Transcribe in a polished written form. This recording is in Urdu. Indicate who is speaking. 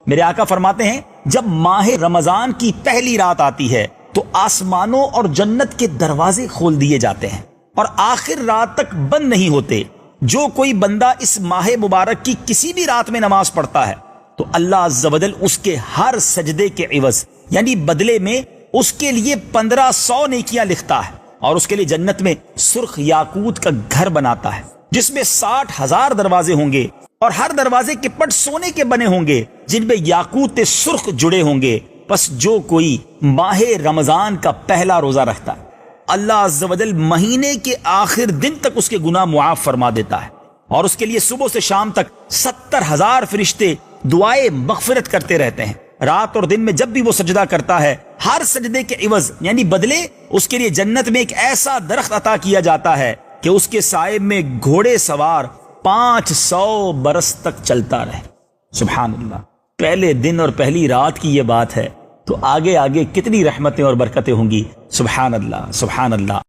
Speaker 1: میرے آقا فرماتے ہیں جب ماہ رمضان کی پہلی رات آتی ہے تو آسمانوں اور جنت کے دروازے کھول دیے جاتے ہیں اور آخر رات تک بند نہیں ہوتے۔ جو کوئی بندہ اس ماہ مبارک کی کسی بھی رات میں نماز پڑھتا ہے تو اللہ عز و جل اس کے ہر سجدے کے عوض یعنی بدلے میں اس کے لیے 1500 نیکیاں لکھتا ہے، اور اس کے لیے جنت میں سرخ یاقوت کا گھر بناتا ہے جس میں 60,000 دروازے ہوں گے، اور ہر دروازے کے پٹ سونے کے بنے ہوں گے جن میں یاقوت سرخ جڑے ہوں گے۔ پس جو کوئی ماہ رمضان کا پہلا روزہ رکھتا ہے اللہ عز و جل مہینے کے آخر دن تک اس کے گناہ معاف فرما دیتا ہے، اور اس کے لیے صبح سے شام تک 70,000 فرشتے دعائے مغفرت کرتے رہتے ہیں۔ رات اور دن میں جب بھی وہ سجدہ کرتا ہے ہر سجدے کے عوض یعنی بدلے اس کے لیے جنت میں ایک ایسا درخت عطا کیا جاتا ہے کہ اس کے سائے میں گھوڑے سوار 500 برس تک چلتا رہے۔ سبحان اللہ، پہلے دن اور پہلی رات کی یہ بات ہے تو آگے آگے کتنی رحمتیں اور برکتیں ہوں گی۔ سبحان اللہ، سبحان اللہ۔